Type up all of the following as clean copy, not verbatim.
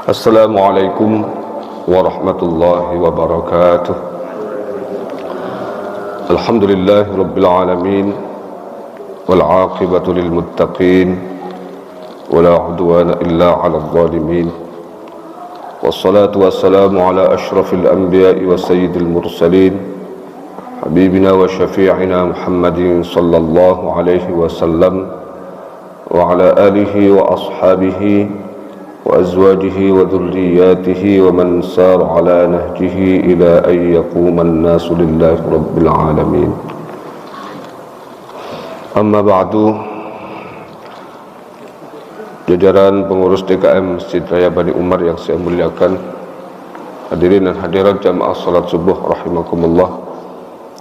Assalamualaikum warahmatullahi wabarakatuh. Alhamdulillahi rabbil alamin, wal aqibatu lil muttaqin, wala udwana illa 'alal zalimin. Wassalatu wassalamu ala asyrafil anbiya'i wa sayyidil mursalin, habibina wa syafi'ina Muhammadin sallallahu alaihi wasallam, wa ala alihi wa ashabihi wa azwajihi wa dhurriyyatihi wa man sar ala nahjihi ila an yaquma an-nasu lillahi rabbil alamin. Amma ba'du. Jajaran pengurus DKM Masjid Raya Bani Umar yang saya muliakan, hadirin dan hadirat jamaah salat subuh rahimakumullah.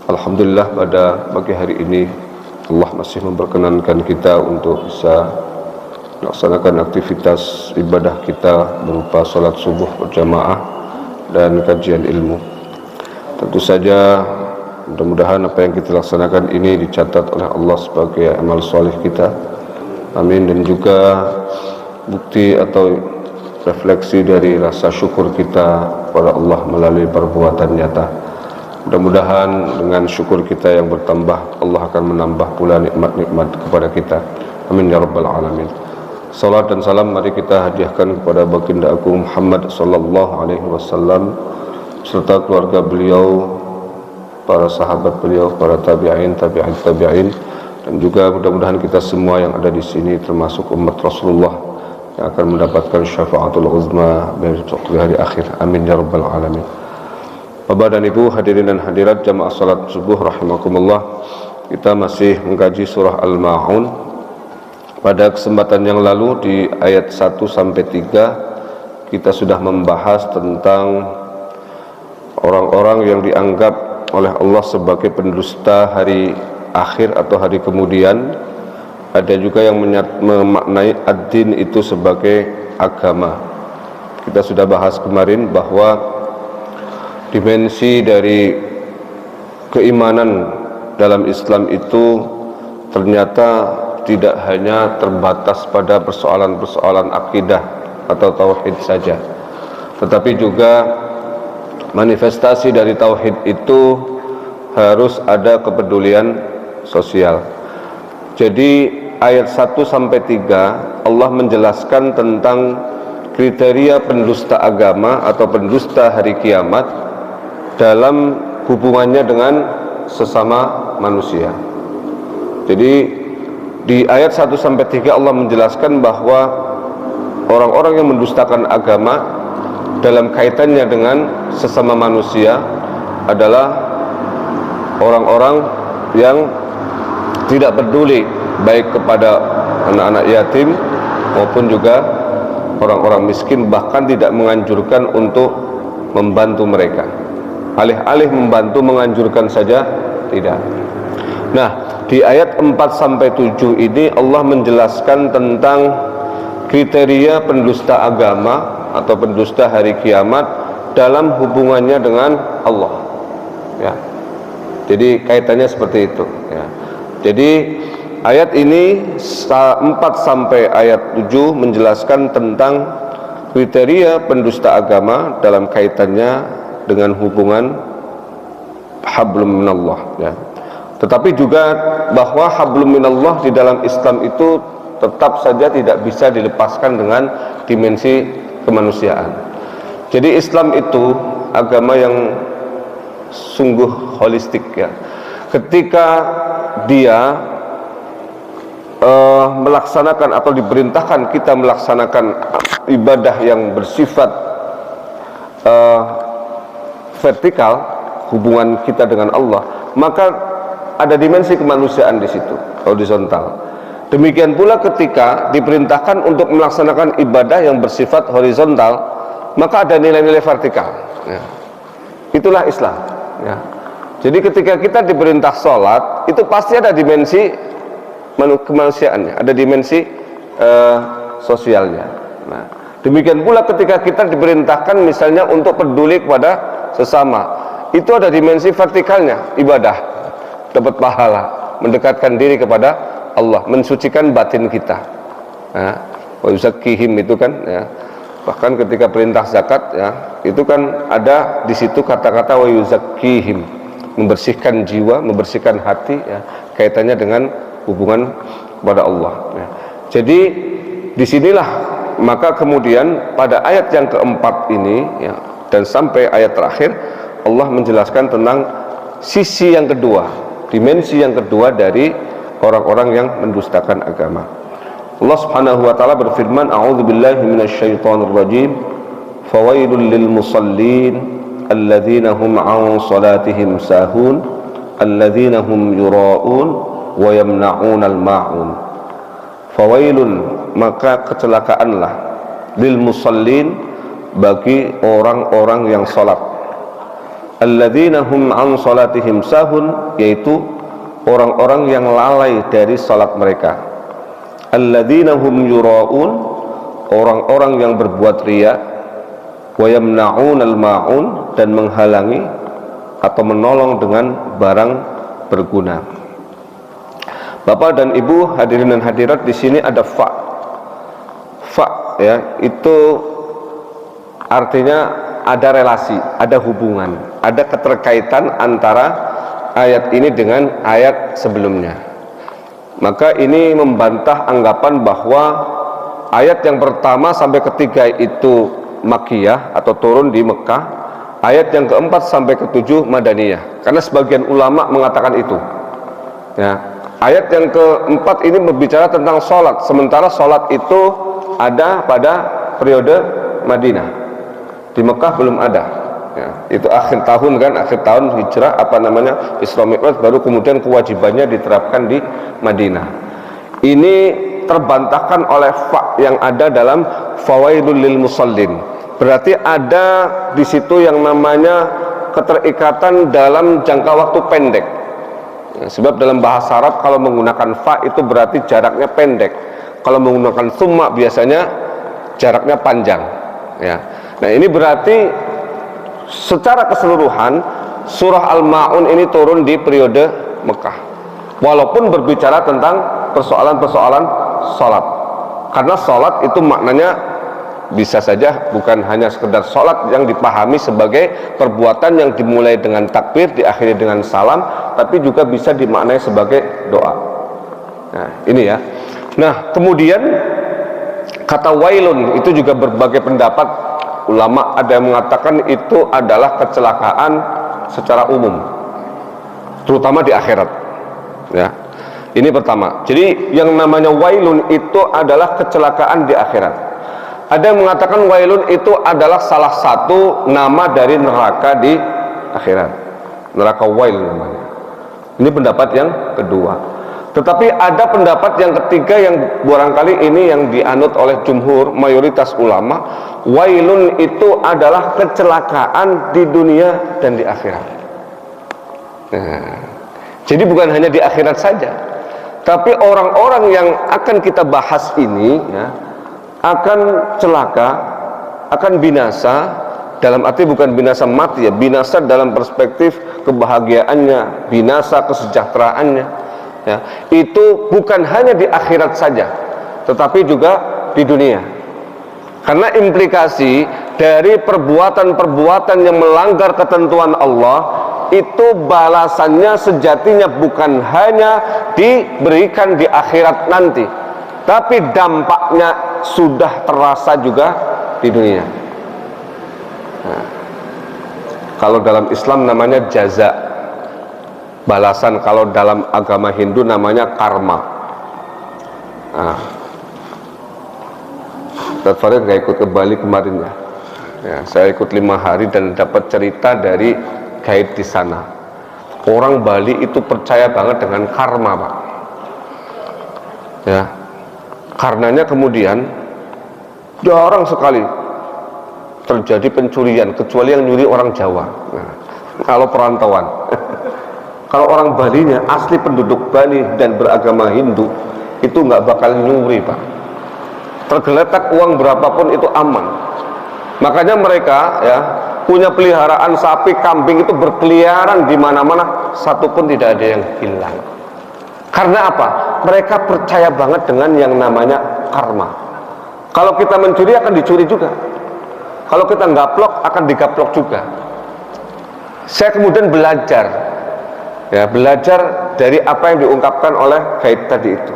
Alhamdulillah pada pagi hari ini Allah masih memperkenankan kita untuk bisa melaksanakan aktivitas ibadah kita berupa salat subuh berjamaah dan kajian ilmu. Tentu saja mudah-mudahan apa yang kita laksanakan ini dicatat oleh Allah sebagai amal soleh kita. Amin. Dan juga bukti atau refleksi dari rasa syukur kita kepada Allah melalui perbuatan nyata. Mudah-mudahan dengan syukur kita yang bertambah, Allah akan menambah pula nikmat-nikmat kepada kita. Amin ya rabbal alamin. Salat dan salam mari kita hadiahkan kepada baginda agung Muhammad sallallahu alaihi wasallam serta keluarga beliau, para sahabat beliau, para tabi'in, tabi'in, dan juga mudah-mudahan kita semua yang ada di sini termasuk umat Rasulullah yang akan mendapatkan syafaatul uzma besok di hari akhir. Amin ya rabbal alamin. Bapak dan Ibu hadirin dan hadirat jamaah salat subuh rahimakumullah, kita masih mengkaji surah Al-Ma'un. Pada kesempatan yang lalu di ayat 1 sampai 3 kita sudah membahas tentang orang-orang yang dianggap oleh Allah sebagai pendusta hari akhir atau hari kemudian. Ada juga yang memaknai ad-din itu sebagai agama. Kita sudah bahas kemarin bahwa dimensi dari keimanan dalam Islam itu ternyata tidak hanya terbatas pada persoalan-persoalan akidah atau tauhid saja, tetapi juga manifestasi dari tauhid itu harus ada kepedulian sosial. Jadi ayat 1 sampai 3 Allah menjelaskan tentang kriteria pendusta agama atau pendusta hari kiamat dalam hubungannya dengan sesama manusia. Jadi di ayat 1 sampai 3 Allah menjelaskan bahwa orang-orang yang mendustakan agama dalam kaitannya dengan sesama manusia adalah orang-orang yang tidak peduli baik kepada anak-anak yatim maupun juga orang-orang miskin, bahkan tidak menganjurkan untuk membantu mereka. Alih-alih membantu, menganjurkan saja tidak. Nah, di ayat 4 sampai 7 ini Allah menjelaskan tentang kriteria pendusta agama atau pendusta hari kiamat dalam hubungannya dengan Allah. Ya. Jadi kaitannya seperti itu. Ya. Jadi ayat ini 4 sampai ayat 7 menjelaskan tentang kriteria pendusta agama dalam kaitannya dengan hubungan hablum minallah. Ya. Tetapi juga bahwa hablum minallah di dalam Islam itu tetap saja tidak bisa dilepaskan dengan dimensi kemanusiaan. Jadi Islam itu agama yang sungguh holistik ya. Ketika dia melaksanakan atau diperintahkan kita melaksanakan ibadah yang bersifat vertikal, hubungan kita dengan Allah, maka ada dimensi kemanusiaan di situ, horizontal. Demikian pula ketika diperintahkan untuk melaksanakan ibadah yang bersifat horizontal, maka ada nilai-nilai vertikal. Ya. Itulah Islam. Ya. Jadi ketika kita diperintah sholat, itu pasti ada dimensi kemanusiaannya, ada dimensi sosialnya. Nah, demikian pula ketika kita diperintahkan misalnya untuk peduli kepada sesama, itu ada dimensi vertikalnya, ibadah, dapat pahala, mendekatkan diri kepada Allah, mensucikan batin kita. Wa yuzakkihim itu kan, ya. Bahkan ketika perintah zakat, ya, itu kan ada di situ kata-kata wa yuzakkihim, membersihkan jiwa, membersihkan hati, ya, kaitannya dengan hubungan kepada Allah. Ya. Jadi disinilah maka kemudian pada ayat yang keempat ini, ya, dan sampai ayat terakhir Allah menjelaskan tentang sisi yang kedua, dimensi yang kedua dari orang-orang yang mendustakan agama. Allah Subhanahu wa taala berfirman, a'udzubillahi minasyaitonir rajim, fawailul lil musallin alladzina hum 'an salatihim sahun alladzina hum yura'un wa yamna'unal ma'un. Fawailun, maka kecelakaanlah, lil musallin, bagi orang-orang yang salat, alladzina hum 'an salatihim sahun, yaitu orang-orang yang lalai dari salat mereka, alladzina hum yura'un, orang-orang yang berbuat riya, wa yamna'unal ma'un, dan menghalangi atau menolong dengan barang berguna. Bapak dan Ibu hadirin dan hadirat, di sini ada fa, ya, itu artinya ada relasi, ada hubungan, ada keterkaitan antara ayat ini dengan ayat sebelumnya. Maka ini membantah anggapan bahwa ayat yang pertama sampai ketiga itu Makkiyah atau turun di Mekah, ayat yang keempat sampai ketujuh Madaniyah, karena sebagian ulama mengatakan itu, ya. Ayat yang keempat ini berbicara tentang sholat, sementara sholat itu ada pada periode Madinah, di Mekah belum ada. Ya, itu akhir tahun kan, akhir tahun hijrah, apa namanya, Isra Mi'raj, baru kemudian kewajibannya diterapkan di Madinah. Ini terbantahkan oleh fa yang ada dalam fawailul lil musallin. Berarti ada di situ yang namanya keterikatan dalam jangka waktu pendek. Ya, sebab dalam bahasa Arab kalau menggunakan fa itu berarti jaraknya pendek. Kalau menggunakan summa biasanya jaraknya panjang. Ya. Nah, ini berarti secara keseluruhan surah Al-Ma'un ini turun di periode Mekah, walaupun berbicara tentang persoalan-persoalan sholat, karena sholat itu maknanya bisa saja bukan hanya sekedar sholat yang dipahami sebagai perbuatan yang dimulai dengan takbir, diakhiri dengan salam, tapi juga bisa dimaknai sebagai doa. Nah, ini ya. Nah, kemudian kata wailun itu juga berbagai pendapat ulama, ada yang mengatakan itu adalah kecelakaan secara umum, terutama di akhirat. Ya, ini pertama. Jadi yang namanya wailun itu adalah kecelakaan di akhirat. Ada yang mengatakan wailun itu adalah salah satu nama dari neraka di akhirat, neraka wail namanya. Ini pendapat yang kedua. Tetapi ada pendapat yang ketiga yang barangkali ini yang dianut oleh jumhur, mayoritas ulama, wailun itu adalah kecelakaan di dunia dan di akhirat. Nah, jadi bukan hanya di akhirat saja, tapi orang-orang yang akan kita bahas ini, ya, akan celaka, akan binasa, dalam arti bukan binasa mati, ya, binasa dalam perspektif kebahagiaannya, binasa kesejahteraannya. Ya, itu bukan hanya di akhirat saja, tetapi juga di dunia. Karena implikasi dari perbuatan-perbuatan yang melanggar ketentuan Allah itu balasannya sejatinya bukan hanya diberikan di akhirat nanti, tapi dampaknya sudah terasa juga di dunia. Nah, kalau dalam Islam namanya jaza, balasan. Kalau dalam agama Hindu namanya karma. Nah, Ustaz Farid nggak ikut ke Bali kemarin, ya, saya ikut 5 hari dan dapat cerita dari guide di sana. Orang Bali itu percaya banget dengan karma, Pak. Ya, karenanya kemudian jarang sekali terjadi pencurian kecuali yang nyuri orang Jawa. Nah, kalau perantauan. Kalau orang Balinya asli penduduk Bali dan beragama Hindu, itu nggak bakal nyuri, Pak. Tergeletak uang berapapun itu aman. Makanya mereka ya punya peliharaan sapi, kambing itu berkeliaran di mana-mana, satu pun tidak ada yang hilang. Karena apa? Mereka percaya banget dengan yang namanya karma. Kalau kita mencuri akan dicuri juga. Kalau kita nggaplok akan digaplok juga. Saya kemudian belajar dari apa yang diungkapkan oleh gaib tadi itu.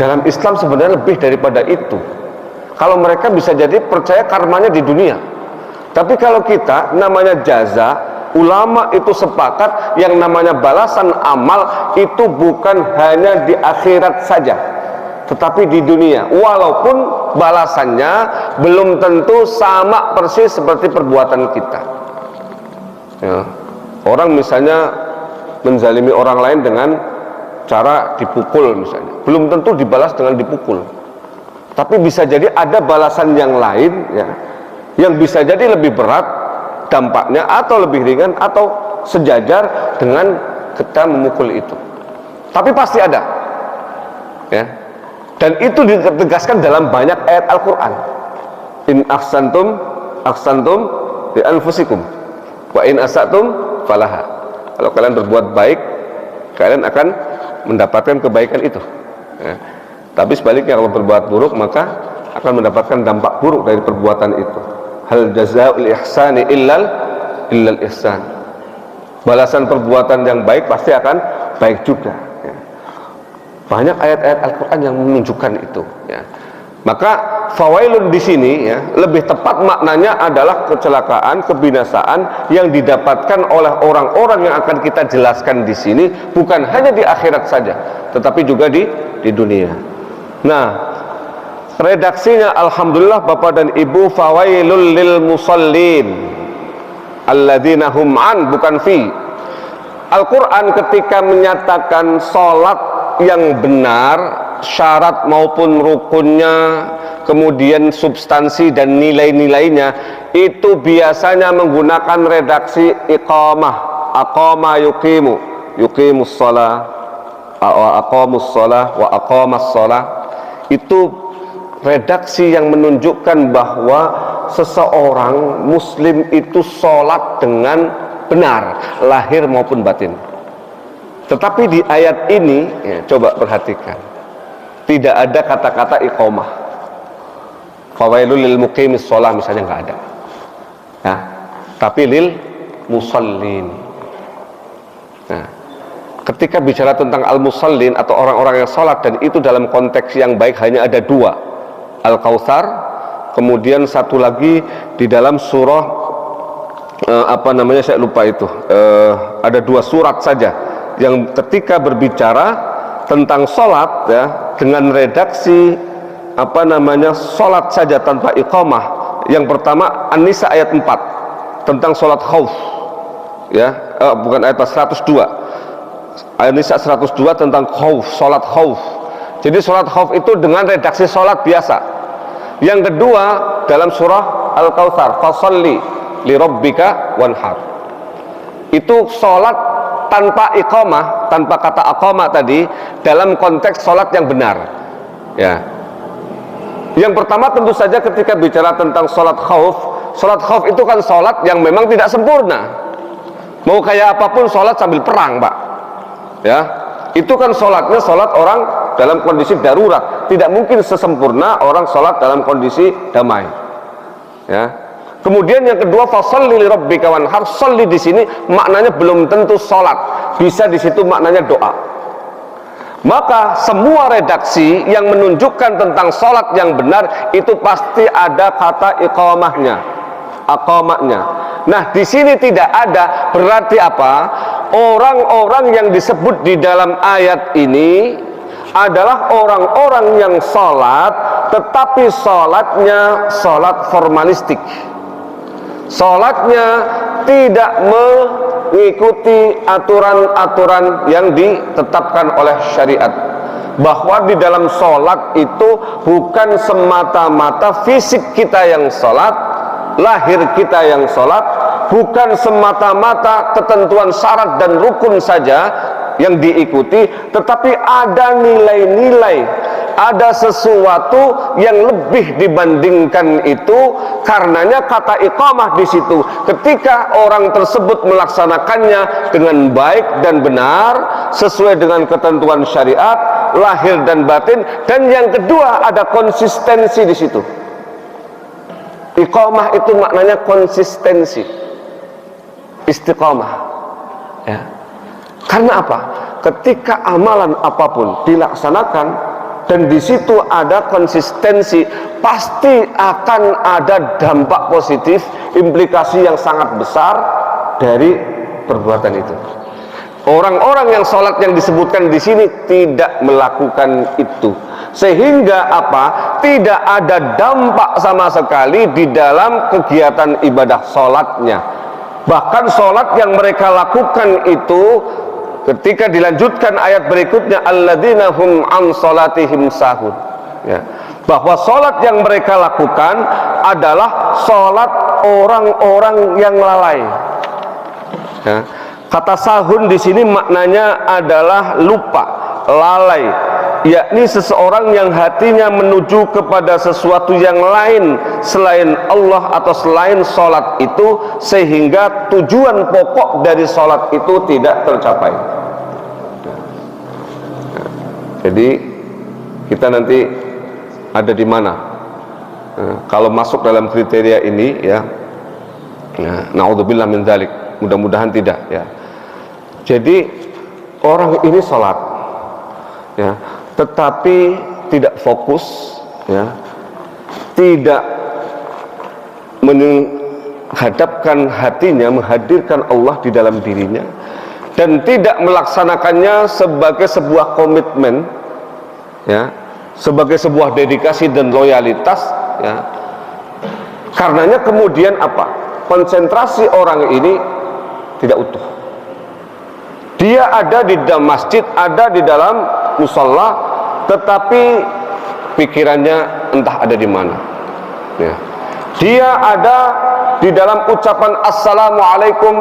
Dalam Islam sebenarnya lebih daripada itu. Kalau mereka bisa jadi percaya karmanya di dunia, tapi kalau kita namanya jaza, ulama itu sepakat yang namanya balasan amal itu bukan hanya di akhirat saja, tetapi di dunia, walaupun balasannya belum tentu sama persis seperti perbuatan kita ya. Orang misalnya menzalimi orang lain dengan cara dipukul misalnya, belum tentu dibalas dengan dipukul, tapi bisa jadi ada balasan yang lain ya, yang bisa jadi lebih berat dampaknya atau lebih ringan atau sejajar dengan kita memukul itu, tapi pasti ada ya. Dan itu ditegaskan dalam banyak ayat Al-Quran. In ahsantum li anfusikum wa in asatum falaha. Kalau kalian berbuat baik, kalian akan mendapatkan kebaikan itu ya. Tapi sebaliknya kalau berbuat buruk, maka akan mendapatkan dampak buruk dari perbuatan itu. Hal jazaa'ul ihsani illal ihsan. Balasan perbuatan yang baik pasti akan baik juga ya. Banyak ayat-ayat Al-Quran yang menunjukkan itu ya. Maka fawailun di sini ya, lebih tepat maknanya adalah kecelakaan, kebinasaan yang didapatkan oleh orang-orang yang akan kita jelaskan di sini, bukan hanya di akhirat saja, tetapi juga di dunia. Nah, redaksinya alhamdulillah Bapak dan Ibu, fawailul lil musallin alladzina hum an, bukan fi. Al-Quran ketika menyatakan sholat yang benar, syarat maupun rukunnya, kemudian substansi dan nilai-nilainya, itu biasanya menggunakan redaksi iqamah, aqama yuqimus shalah wa aqamus shalah wa aqamas shalah. Itu redaksi yang menunjukkan bahwa seseorang muslim itu sholat dengan benar, lahir maupun batin. Tetapi di ayat ini ya, coba perhatikan, tidak ada kata-kata iqamah. Fawailul lil muqimis shalah misalnya nggak ada ya, tapi lil musallin. Nah, ketika bicara tentang al-musallin atau orang-orang yang sholat, dan itu dalam konteks yang baik hanya ada dua, Al-Kautsar, kemudian satu lagi di dalam surah apa namanya saya lupa itu, ada dua surat saja yang ketika berbicara tentang sholat ya, dengan redaksi apa namanya sholat saja tanpa iqamah. Yang pertama An-Nisa ayat 4 tentang sholat khauf ya, bukan ayat 102, An-Nisa 102 tentang khauf, sholat khauf. Jadi sholat khauf itu dengan redaksi sholat biasa. Yang kedua dalam surah Al-Kautsar, fasalli li rabbika wanhar, itu sholat tanpa iqamah, tanpa kata aqamah tadi, dalam konteks sholat yang benar ya. Yang pertama tentu saja ketika bicara tentang sholat khauf itu kan sholat yang memang tidak sempurna. Mau kayak apapun sholat sambil perang, Pak ya, itu kan sholatnya sholat orang dalam kondisi darurat, tidak mungkin sesempurna orang sholat dalam kondisi damai ya. Kemudian yang kedua, fasholli li rabbika wanhar, sholli di sini maknanya belum tentu sholat, bisa di situ maknanya doa. Maka semua redaksi yang menunjukkan tentang sholat yang benar itu pasti ada kata iqamahnya, aqamahnya. Nah, di sini tidak ada, berarti apa? Orang-orang yang disebut di dalam ayat ini adalah orang-orang yang sholat, tetapi sholatnya sholat formalistik. Sholatnya tidak mengikuti aturan-aturan yang ditetapkan oleh syariat. bahwa di dalam sholat itu bukan semata-mata fisik kita yang sholat, lahir kita yang sholat, bukan semata-mata ketentuan syarat dan rukun saja yang diikuti, tetapi ada nilai-nilai, ada sesuatu yang lebih dibandingkan itu. Karenanya kata iqamah di situ, ketika orang tersebut melaksanakannya dengan baik dan benar sesuai dengan ketentuan syariat, lahir dan batin, dan yang kedua ada konsistensi di situ. Iqamah itu maknanya konsistensi, istiqamah, ya. Karena apa? Ketika amalan apapun dilaksanakan dan di situ ada konsistensi, pasti akan ada dampak positif, implikasi yang sangat besar dari perbuatan itu. Orang-orang yang sholat yang disebutkan di sini tidak melakukan itu, sehingga apa? Tidak ada dampak sama sekali di dalam kegiatan ibadah sholatnya. Bahkan sholat yang mereka lakukan itu, ketika dilanjutkan ayat berikutnya, alladzina hum an sholatihim sahun, ya, bahwa sholat yang mereka lakukan adalah sholat orang-orang yang lalai, ya. Kata sahun di sini maknanya adalah lupa, lalai, yakni seseorang yang hatinya menuju kepada sesuatu yang lain selain Allah atau selain sholat itu, sehingga tujuan pokok dari sholat itu tidak tercapai. Jadi kita nanti ada di mana? Kalau masuk dalam kriteria ini, ya, naudzubillah min dzalik, mudah-mudahan tidak, ya. Jadi orang ini sholat, ya, tetapi tidak fokus, ya, tidak menghadapkan hatinya, menghadirkan Allah di dalam dirinya, dan tidak melaksanakannya sebagai sebuah komitmen, ya, sebagai sebuah dedikasi dan loyalitas, ya. Karenanya kemudian apa? Konsentrasi orang ini tidak utuh. Dia ada di dalam masjid, ada di dalam musalla, tetapi pikirannya entah ada di mana, ya. Dia ada di dalam ucapan assalamualaikum,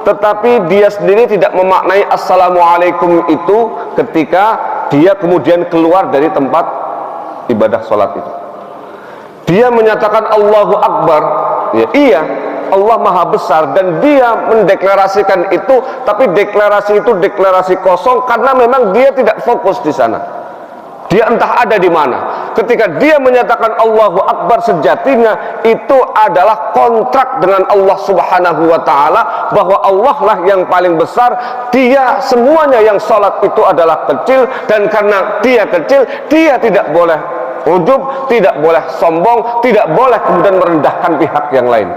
tetapi dia sendiri tidak memaknai assalamualaikum itu ketika dia kemudian keluar dari tempat ibadah sholat itu. Dia menyatakan Allahu Akbar, ya, iya, Allah Maha Besar, dan dia mendeklarasikan itu, tapi deklarasi itu deklarasi kosong karena memang dia tidak fokus di sana. Dia entah ada di mana. Ketika dia menyatakan Allahu Akbar, sejatinya itu adalah kontrak dengan Allah Subhanahu wa Ta'ala, bahwa Allah lah yang paling besar. Dia semuanya yang sholat itu adalah kecil, dan karena dia kecil, dia tidak boleh ujub, tidak boleh sombong, tidak boleh kemudian merendahkan pihak yang lain.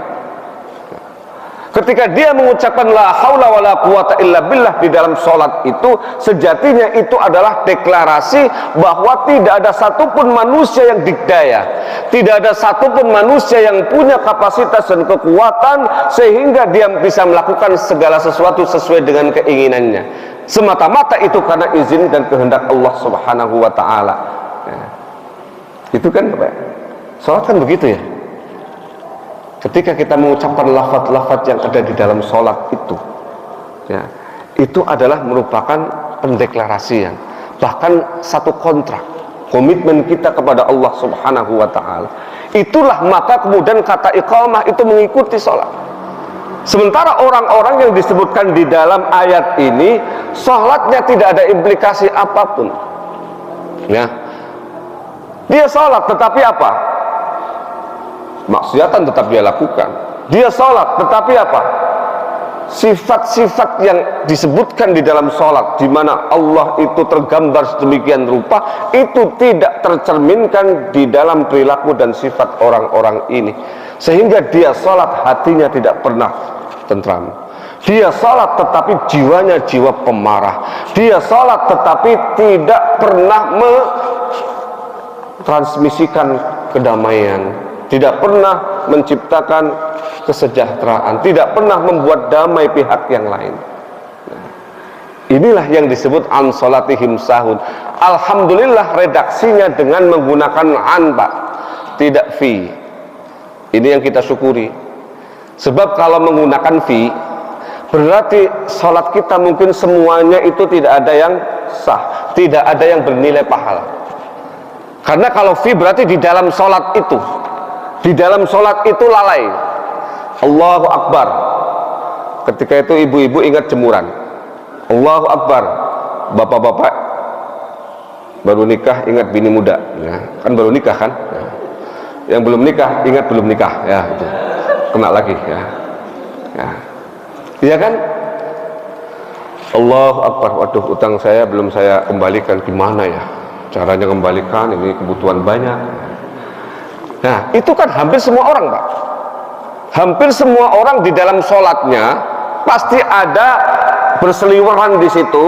Ketika dia mengucapkan la haula wala quwata illa billah di dalam sholat itu, sejatinya itu adalah deklarasi bahwa tidak ada satupun manusia yang dikdaya, tidak ada satupun manusia yang punya kapasitas dan kekuatan sehingga dia bisa melakukan segala sesuatu sesuai dengan keinginannya. Semata-mata itu karena izin dan kehendak Allah Subhanahu wa Ta'ala. Itu kan Bapak, sholat kan begitu, ya. Ketika kita mengucapkan lafaz-lafaz yang ada di dalam sholat itu, ya, itu adalah merupakan pendeklarasian, bahkan satu kontrak, komitmen kita kepada Allah Subhanahu wa Ta'ala. Itulah maka kemudian kata iqamah itu mengikuti sholat. Sementara orang-orang yang disebutkan di dalam ayat ini, sholatnya tidak ada implikasi apapun, ya. Dia sholat tetapi apa? Maksiatan tetap dia lakukan. Dia sholat tetapi apa? Sifat-sifat yang disebutkan di dalam sholat, di mana Allah itu tergambar sedemikian rupa, itu tidak tercerminkan di dalam perilaku dan sifat orang-orang ini, sehingga dia sholat hatinya tidak pernah tentram. Dia sholat tetapi jiwanya jiwa pemarah. Dia sholat tetapi tidak pernah mentransmisikan kedamaian, tidak pernah menciptakan kesejahteraan, tidak pernah membuat damai pihak yang lain. Nah, Inilah yang disebut an sholatihim sahun. Alhamdulillah redaksinya dengan menggunakan an, Pak, tidak fi. Ini yang kita syukuri. Sebab kalau menggunakan fi, berarti sholat kita mungkin semuanya itu tidak ada yang sah, tidak ada yang bernilai pahala. Karena kalau fi berarti di dalam sholat itu, di dalam sholat itu lalai. Allahu Akbar. Ketika itu ibu-ibu ingat jemuran. Allahu Akbar. Bapak-bapak baru nikah ingat bini muda, ya. Kan baru nikah kan, ya. Yang belum nikah ingat belum nikah, ya, itu kena lagi, ya, ya, iya kan. Allahu Akbar. Waduh, utang saya belum saya kembalikan, gimana ya caranya kembalikan, ini kebutuhan banyak. Nah, itu kan hampir semua orang, Pak. Hampir semua orang di dalam sholatnya pasti ada berseliweran di situ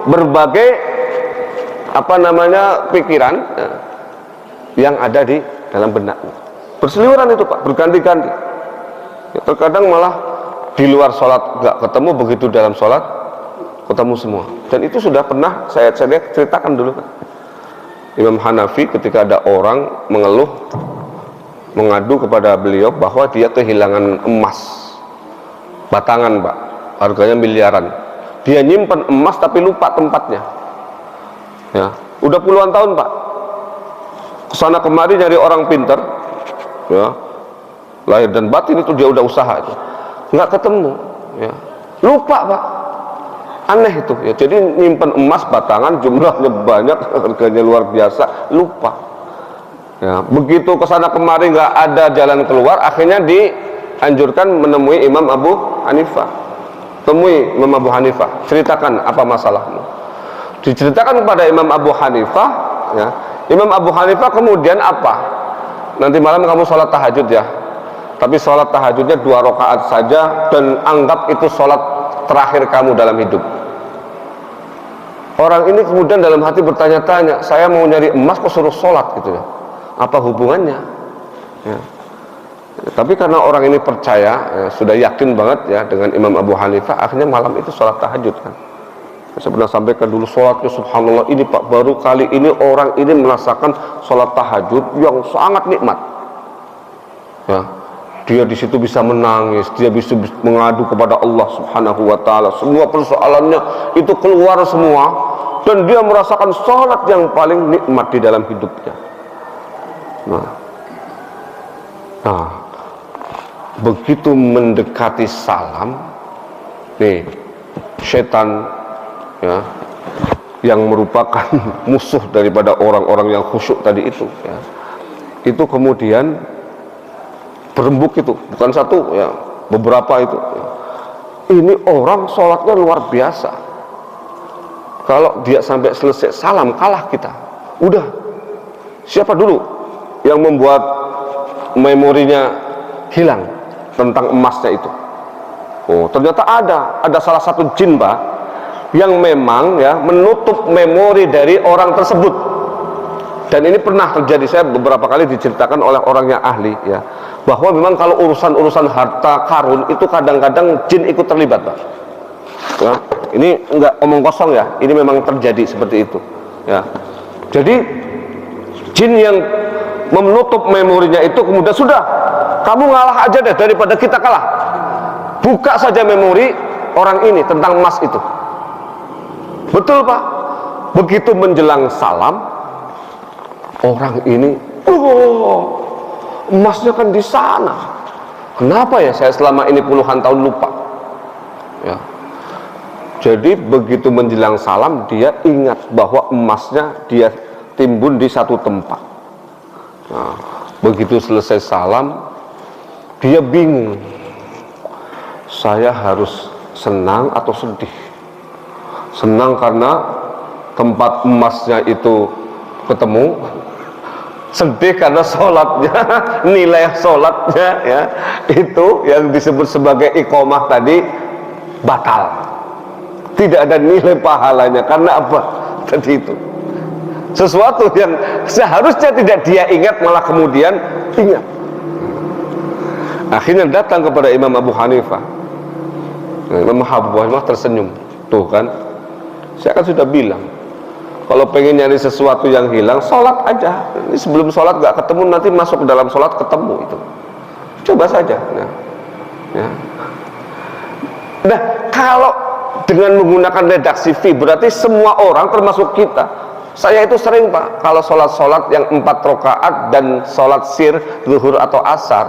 berbagai pikiran yang ada di dalam benaknya. Berseliweran itu, Pak, berganti-ganti. Ya, terkadang malah di luar sholat nggak ketemu, begitu dalam sholat ketemu semua. Dan itu sudah pernah saya ceritakan dulu, Pak. Imam Hanafi ketika ada orang mengeluh, mengadu kepada beliau bahwa dia kehilangan emas batangan, Pak, harganya miliaran. Dia nyimpen emas tapi lupa tempatnya, ya, udah puluhan tahun, Pak, kesana kemari nyari orang pinter, ya, lahir dan batin itu dia udah usaha itu, nggak ketemu, ya, lupa, Pak, aneh itu, ya. Jadi nyimpen emas batangan jumlahnya banyak, harganya luar biasa, lupa, ya. Begitu kesana kemari nggak ada jalan keluar, akhirnya dianjurkan menemui Imam Abu Hanifah. Temui Imam Abu Hanifah, ceritakan apa masalahmu. Diceritakan kepada Imam Abu Hanifah, ya. Imam Abu Hanifah kemudian apa? Nanti malam kamu sholat tahajud, ya, tapi sholat tahajudnya 2 rakaat saja, dan anggap itu sholat terakhir kamu dalam hidup. Orang ini kemudian dalam hati bertanya-tanya, saya mau nyari emas kok suruh sholat gitu, ya, apa hubungannya, ya. Tapi karena orang ini percaya, ya, sudah yakin banget, ya, dengan Imam Abu Hanifah, akhirnya malam itu sholat tahajud, kan. Saya pernah sampaikan dulu, sholatnya subhanallah ini, Pak, baru kali ini orang ini merasakan sholat tahajud yang sangat nikmat, ya. Dia di situ bisa menangis, dia bisa mengadu kepada Allah Subhanahu wa Ta'ala, semua persoalannya itu keluar semua, dan dia merasakan sholat yang paling nikmat di dalam hidupnya. Nah, begitu mendekati salam, nih, setan, ya, yang merupakan musuh daripada orang-orang yang khusyuk tadi itu, ya, itu kemudian berembuk itu, bukan satu, ya, beberapa itu, ya. Ini orang sholatnya luar biasa, kalau dia sampai selesai salam kalah kita. Udah, siapa dulu yang membuat memorinya hilang tentang emasnya itu? Oh, ternyata ada salah satu jin, Pak, yang memang, ya, menutup memori dari orang tersebut. Dan ini pernah terjadi, saya beberapa kali diceritakan oleh orang yang ahli, ya, bahwa memang kalau urusan harta karun itu kadang-kadang jin ikut terlibat, Pak. Ya, ini enggak omong kosong, ya, ini memang terjadi seperti itu, ya. Jadi jin yang menutup memorinya itu kemudian, sudah, kamu ngalah aja deh daripada kita kalah, buka saja memori orang ini tentang emas itu. Betul, Pak. Begitu menjelang salam, orang ini, oh, emasnya kan di sana, kenapa ya saya selama ini puluhan tahun lupa, ya. Jadi begitu menjelang salam, dia ingat bahwa emasnya dia timbun di satu tempat. Nah, begitu selesai salam, dia bingung, saya harus senang atau sedih. Senang karena tempat emasnya itu ketemu, sedih karena sholatnya, nilai sholatnya, ya, itu yang disebut sebagai iqomah tadi batal, tidak ada nilai pahalanya. Karena apa? Tadi itu sesuatu yang seharusnya tidak dia ingat, malah kemudian ingat. Akhirnya datang kepada Imam Abu Hanifah. Imam Abu Hanifah tersenyum, tuh kan, Saya kan sudah bilang, kalau pengen nyari sesuatu yang hilang, sholat aja. Ini sebelum sholat nggak ketemu, nanti masuk ke dalam sholat ketemu itu. Coba saja. Nah, kalau dengan menggunakan redaksi fi, berarti semua orang termasuk kita. Saya itu sering Pak, kalau sholat yang 4 rakaat dan sholat sir, zuhur atau asar,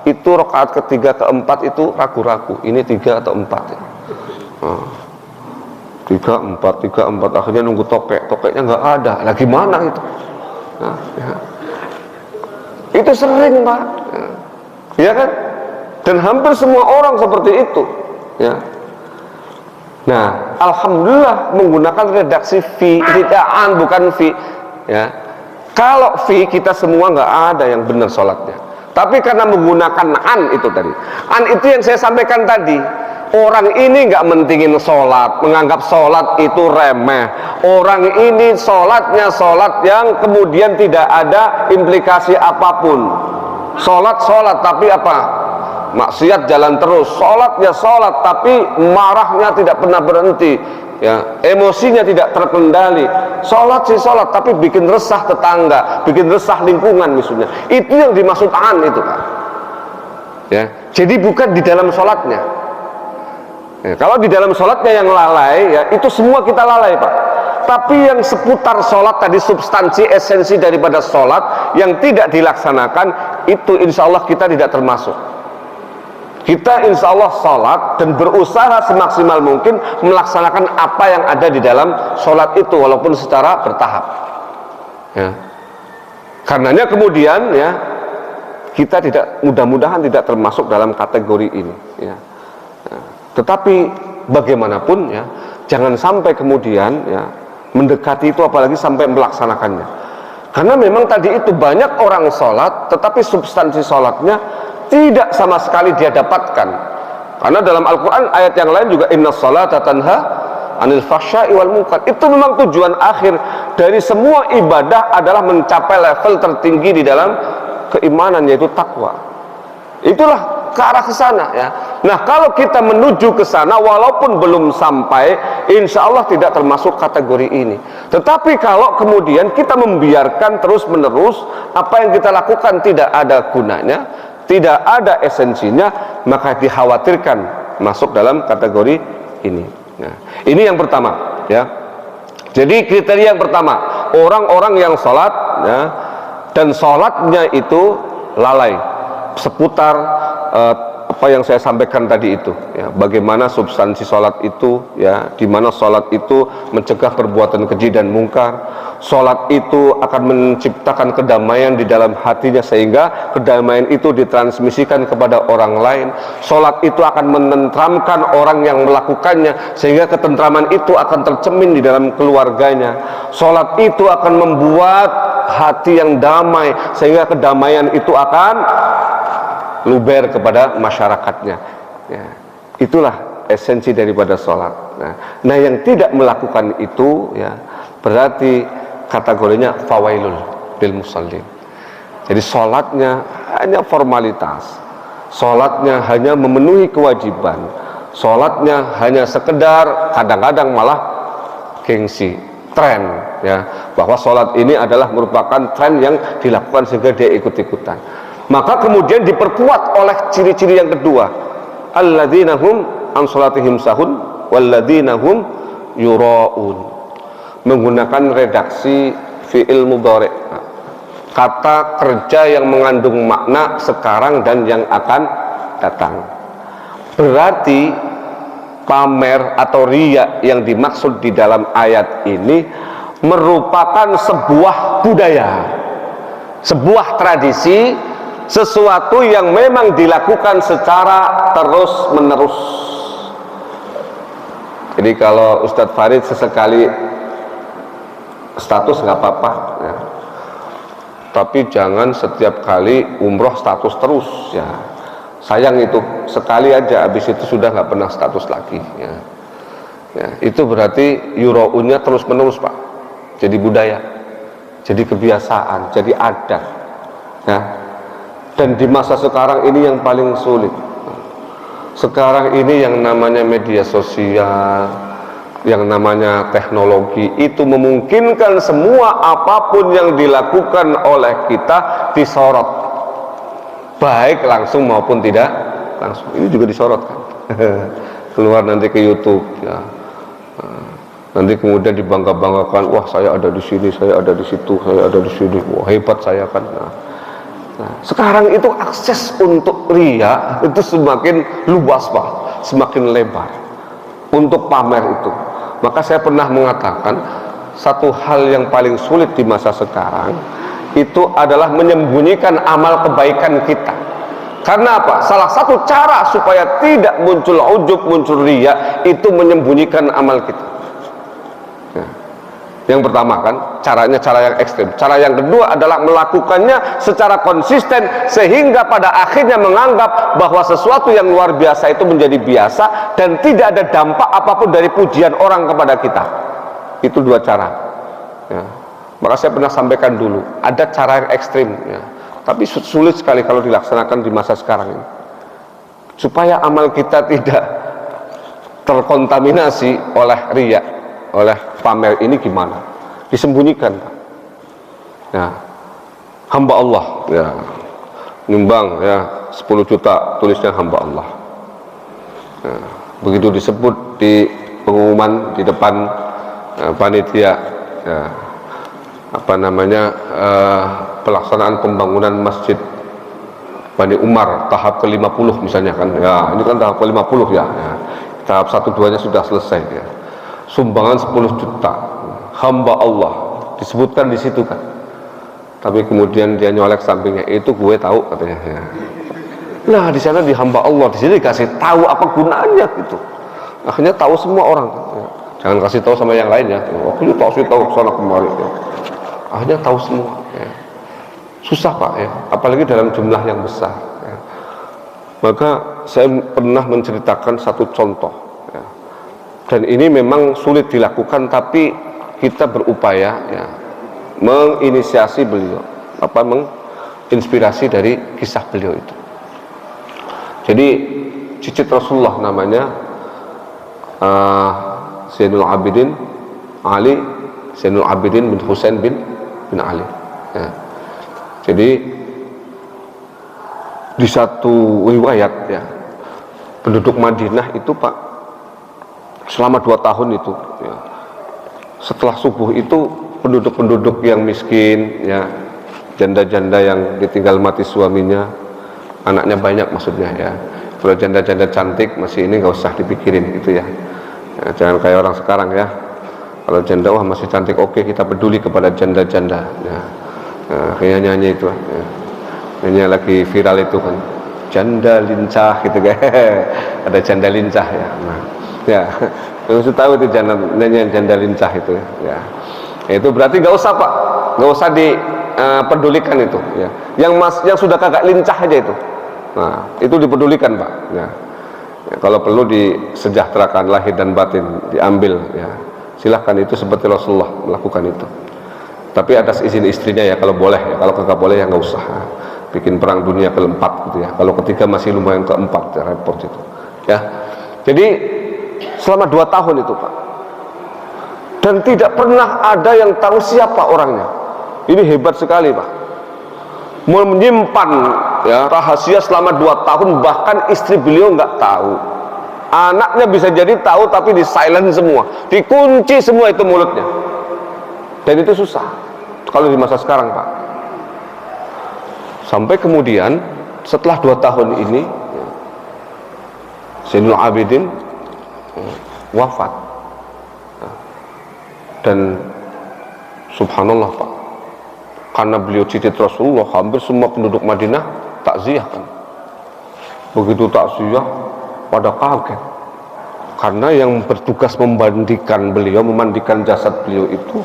itu rakaat ketiga keempat itu ragu-ragu. Ini 3 atau 4 ya. 3, 4, akhirnya nunggu tokeknya nggak ada. Lah gimana itu? Itu sering Pak, ya kan? Dan hampir semua orang seperti itu, ya. Nah, alhamdulillah menggunakan redaksi fi, tidak an, bukan fi, ya. Kalau fi kita semua nggak ada yang benar sholatnya. Tapi karena menggunakan an itu tadi, an itu yang saya sampaikan tadi. Orang ini nggak mentingin sholat, menganggap sholat itu remeh. Orang ini sholatnya sholat yang kemudian tidak ada implikasi apapun. Sholat tapi apa? Maksiat jalan terus. Sholat ya sholat, tapi marahnya tidak pernah berhenti, ya, emosinya tidak terkendali. Sholat sih sholat, tapi bikin resah tetangga, bikin resah lingkungan misalnya. Itu yang dimaksud an itu Pak, ya. Jadi bukan di dalam sholatnya, ya. Kalau di dalam sholatnya yang lalai, ya, itu semua kita lalai Pak. Tapi yang seputar sholat tadi, substansi esensi daripada sholat yang tidak dilaksanakan, itu insya Allah kita tidak termasuk. Kita insya Allah sholat dan berusaha semaksimal mungkin melaksanakan apa yang ada di dalam sholat itu, walaupun secara bertahap, ya. Karenanya kemudian, ya, kita tidak, mudah-mudahan tidak termasuk dalam kategori ini, ya. Tetapi bagaimanapun, ya, jangan sampai kemudian, ya, mendekati itu apalagi sampai melaksanakannya. Karena memang tadi itu banyak orang sholat tetapi substansi sholatnya tidak sama sekali dia dapatkan. Karena dalam Al-Quran ayat yang lain juga inna sholata tanha anil fahsya'i wal munkar. Itu memang tujuan akhir dari semua ibadah adalah mencapai level tertinggi di dalam keimanan, yaitu takwa. Itulah ke arah ke sana, ya. Nah, kalau kita menuju ke sana walaupun belum sampai, insya Allah tidak termasuk kategori ini. Tetapi kalau kemudian kita membiarkan terus menerus apa yang kita lakukan tidak ada gunanya, tidak ada esensinya, maka dikhawatirkan masuk dalam kategori ini. Nah, ini yang pertama, ya. Jadi kriteria yang pertama, orang-orang yang sholat, ya, dan sholatnya itu lalai seputar apa yang saya sampaikan tadi itu, ya, bagaimana substansi sholat itu, ya, di mana sholat itu mencegah perbuatan keji dan mungkar. Sholat itu akan menciptakan kedamaian di dalam hatinya sehingga kedamaian itu ditransmisikan kepada orang lain. Sholat itu akan menenteramkan orang yang melakukannya sehingga ketentraman itu akan tercermin di dalam keluarganya. Sholat itu akan membuat hati yang damai sehingga kedamaian itu akan luber kepada masyarakatnya, ya. Itulah esensi daripada sholat. Nah, yang tidak melakukan itu, ya, berarti kategorinya fawailul bil musallin. Jadi sholatnya hanya formalitas, sholatnya hanya memenuhi kewajiban, sholatnya hanya sekedar kadang-kadang malah gengsi, tren, ya, bahwa sholat ini adalah merupakan tren yang dilakukan sehingga dia ikut-ikutan. Maka kemudian diperkuat oleh ciri-ciri yang kedua, alladzina hum an sholatihim sahun walladzina hum yura'un. Menggunakan redaksi fi'il mudhari', kata kerja yang mengandung makna sekarang dan yang akan datang. Berarti pamer atau riya yang dimaksud di dalam ayat ini merupakan sebuah budaya, sebuah tradisi, sesuatu yang memang dilakukan secara terus menerus. Jadi kalau Ustadz Farid sesekali status nggak apa-apa, ya. Tapi jangan setiap kali umroh status terus, ya. Sayang itu, sekali aja habis itu sudah nggak pernah status lagi, ya. Ya, itu berarti yuro'unnya terus menerus Pak. Jadi budaya, jadi kebiasaan, jadi adat, ya. Dan di masa sekarang ini yang paling sulit. Sekarang ini yang namanya media sosial, yang namanya teknologi itu memungkinkan semua apapun yang dilakukan oleh kita disorot, baik langsung maupun tidak langsung. Ini juga disorot kan. Keluar nanti ke YouTube ya. Nanti kemudian dibangga-banggakan, wah saya ada di sini, saya ada di situ, saya ada di sini, wah hebat saya kan. Nah, sekarang itu akses untuk ria itu semakin luas Pak, semakin lebar untuk pamer itu. Maka saya pernah mengatakan satu hal yang paling sulit di masa sekarang itu adalah menyembunyikan amal kebaikan kita. Karena apa? Salah satu cara supaya tidak muncul ujub, muncul ria itu menyembunyikan amal kita. Yang pertama kan caranya cara yang ekstrim. Cara yang kedua adalah melakukannya secara konsisten sehingga pada akhirnya menganggap bahwa sesuatu yang luar biasa itu menjadi biasa dan tidak ada dampak apapun dari pujian orang kepada kita. Itu dua cara ya. Maka saya pernah sampaikan dulu ada cara yang ekstrim ya. Tapi sulit sekali kalau dilaksanakan di masa sekarang ini. Supaya amal kita tidak terkontaminasi oleh riya, oleh pamer ini gimana? Disembunyikan. Ya. Hamba Allah ya. Nyumbang ya 10 juta, tulisnya hamba Allah. Ya. Begitu disebut di pengumuman di depan panitia ya, pelaksanaan pembangunan masjid Bani Umar tahap ke-50 misalnya kan. Ya, ini kan tahap ke-50 ya. Tahap 1-2 nya sudah selesai ya. Sumbangan 10 juta hamba Allah disebutkan di situ kan, tapi kemudian dia nyolek sampingnya, itu gue tahu katanya ya. Nah di sana di hamba Allah, di sini dikasih tahu apa gunanya gitu, akhirnya tahu semua orang ya. Jangan kasih tahu sama yang lainnya, waktu itu tahu sana kemari ya. Akhirnya tahu semua ya. Susah Pak ya, apalagi dalam jumlah yang besar ya. Maka saya pernah menceritakan satu contoh ya. Dan ini memang sulit dilakukan, tapi kita berupaya ya, menginisiasi beliau, menginspirasi dari kisah beliau itu. Jadi cicit Rasulullah namanya Zainul Abidin Ali, Zainul Abidin bin Husain bin Ali ya. Jadi di satu riwayat ya, penduduk Madinah itu Pak selama 2 tahun itu ya, setelah subuh itu penduduk-penduduk yang miskin ya, janda-janda yang ditinggal mati suaminya, anaknya banyak maksudnya ya. Kalau janda-janda cantik masih ini nggak usah dipikirin gitu ya. Ya, jangan kayak orang sekarang ya. Kalau janda wah masih cantik, oke kita peduli kepada janda-janda ya. Nah, kayak nyanyi itu ya. Nyanyi lagi viral itu kan, janda lincah gitu kan. Ada janda lincah ya. Nah, ya harus tahu itu nyanyian janda lincah itu ya. Itu berarti nggak usah Pak, nggak usah dipedulikan itu ya. Yang sudah kagak lincah aja itu, nah itu dipedulikan Pak ya. Ya, kalau perlu disejahterakan lahir dan batin, diambil ya, silahkan, itu seperti Rasulullah melakukan itu, tapi atas izin istrinya ya kalau boleh ya. Kalau kagak boleh ya nggak usah bikin perang dunia ke-4 gitu ya. Kalau ketiga masih lumayan, ke-4 ya repot itu ya. Jadi selama 2 tahun itu Pak, dan tidak pernah ada yang tahu siapa orangnya. Ini hebat sekali Pak, menyimpan ya rahasia selama 2 tahun, bahkan istri beliau nggak tahu, anaknya bisa jadi tahu tapi di silent semua, dikunci semua itu mulutnya. Dan itu susah kalau di masa sekarang Pak. Sampai kemudian setelah 2 tahun ini Zainul Abidin wafat, dan subhanallah Pak, karena beliau cicit Rasulullah, hampir semua penduduk Madinah takziah kan. Begitu takziah pada kaget, karena yang bertugas memandikan jasad beliau itu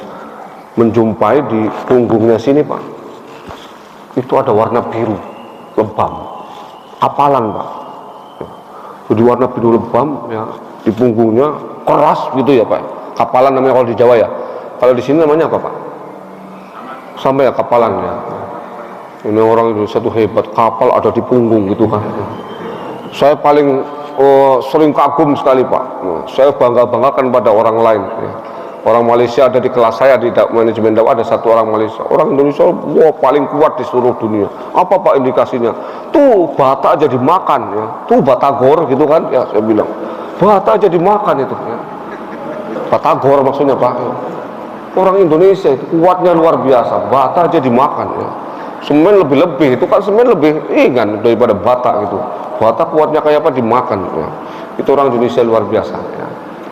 menjumpai di punggungnya sini Pak, itu ada warna biru lebam, kapalan Pak. Jadi warna biru lebam ya, di punggungnya keras gitu ya Pak. Kapalan namanya kalau di Jawa ya. Kalau di sini namanya apa Pak? Sama ya, kapalan ya. Ini orang Indonesia tuh hebat, kapal ada di punggung gitu kan. Saya paling sering kagum sekali Pak. Saya bangga-banggakan pada orang lain. Ya. Orang Malaysia ada di kelas saya di manajemen dakwah, ada satu orang Malaysia. Orang Indonesia, wah paling kuat di seluruh dunia. Apa Pak indikasinya? Tuh bata aja dimakan, ya. Tuh batagor gitu kan? Ya saya bilang, bata aja dimakan itu. Ya. Batagor maksudnya Pak. Ya. Orang Indonesia itu kuatnya luar biasa. Bata aja dimakan. Ya. Semen lebih-lebih itu kan semen lebih ringan daripada bata gitu. Bata kuatnya kayak apa dimakan. Ya. Itu orang Indonesia luar biasa. Ya.